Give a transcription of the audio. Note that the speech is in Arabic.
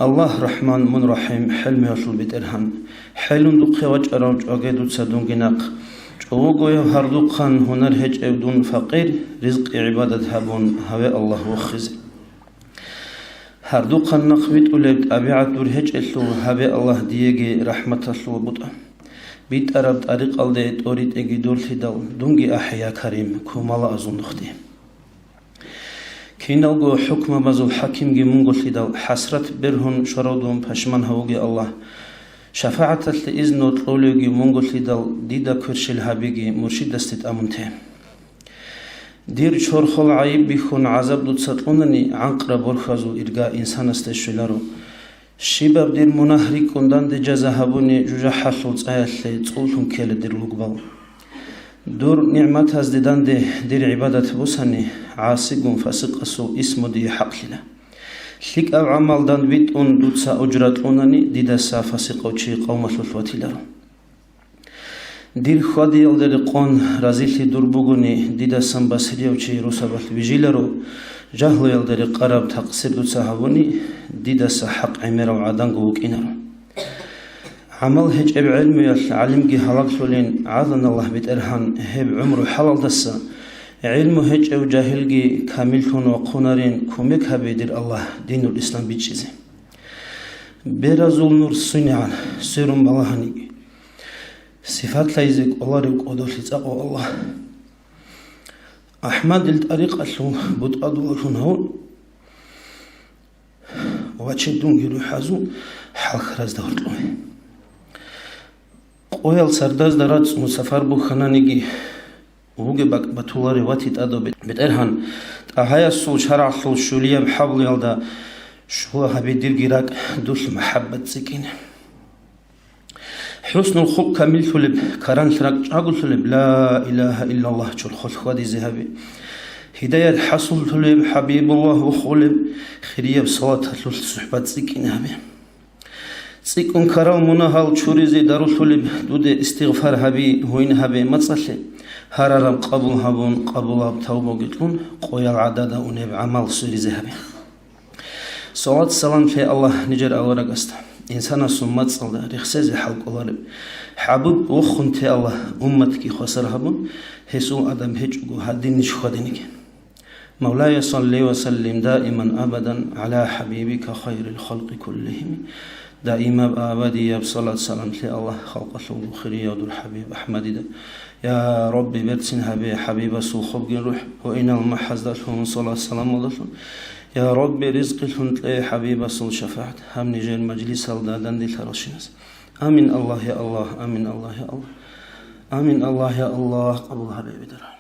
الله رحمن من رحيم حلم يطل بترهن حلم دقي وجرج أجدو تصدون جناق جوجو يهردو خان هنر هج أبدون فقير رزق عبادة هبون هوا الله وخز هردو خان نقبت ولد أبيعت دور هج ألو هوا الله ديجي رحمة الله بطا بيت أرب طريق الديت أريد أجي دور ثدال دونجي أحيا كريم كومالا أظن خدي كينالغو حكم بازو حكيم جي منغول ثدال حسرت برهن شرودهم پشمان هوجي الله شفاعة الإذن طلولوجي منغول ثدال ديدا كرشل هابيجي مرشد استت أمنته دير شورخل عيب بيخون عذاب دو تسطلونني عنقر برخزو إرغا إنسان استشلارو شباب دير منهري كندان دي جزا هبوني جوجا حلول تسايالي تقولتون كيل دير لقبال دور نعمت هزددان دير عبادة بوساني عاصقون فاسقسو اسمو دي حق لنا لك أو عمال دان بيتون دوتسا أجرات لوناني ديدسا فاسقو چي قوم ثلثواتي لارو دير خوادي يلدر قون رازيلي دور بوغوني ديدسا باسريو چي روسابات بيجيلارو جهل يلدر قرب تقصير دوتسا هبوني ديدسا حق عمير وعدانغو وكينارو عمل هج اب علم علم جي حلال سولين عاذن الله بترهان هب عمره حلال دسا علم هج او جاهل جي كامل كون وقونارين كوميك هبيدر الله دين الاسلام بيتشيزي برازول نور سنعان سيرم بالهاني صفات لايزك الله ريق ودول لتقوى الله احمد الطريق اسلو بطادو هون واتشدون جيرو حازو حق راز دورتلوه قويل سرداز درات مسافر بو خنانيجي ووجي بطولاري واتي تادو بترهن تهايا سول شرع سول شوليا بحبل يلدا شو هبيدير جيراك دوس محبة سكين حسن الخلق كامل ثلب كران ثرق اقول ثلب لا اله الا الله شو الخلق وادي ذهبي هداية حصل ثلب حبيب الله وخلب خيرية بصلاة ثلث صحبات سكين هبي سيكون كرام منهال چوريزي دارو ثلب دود استغفار هبي هوين هبي متصلي هرارم قبول هبون قبول هب توبه قتلون قويا العدادة ونب عمل سوريزي هبي صلاة السلام في الله نجر أورا قست إنسان سمت صلى رخصيزي حلق الله حبوب وخن تي الله أمتك خسر هبون هسو أدم هجو هدين نشخدينك مولاي صلي وسلم دائما أبدا على حبيبك خير الخلق كلهم دائما أبدي بصلاة سلام لي الله خلق الله خيرية ودر حبيب أحمد ده يا ربي برسن هبي حبيب سو خبق روح وإن المحز دلهم صلاة سلام الله يا ربي رزق لهم تلاقي حبيب سو شفاعت هم نجي المجلس الدادن دي ترشينس آمين الله يا الله آمين الله يا الله آمين الله يا الله قبول حبيبي در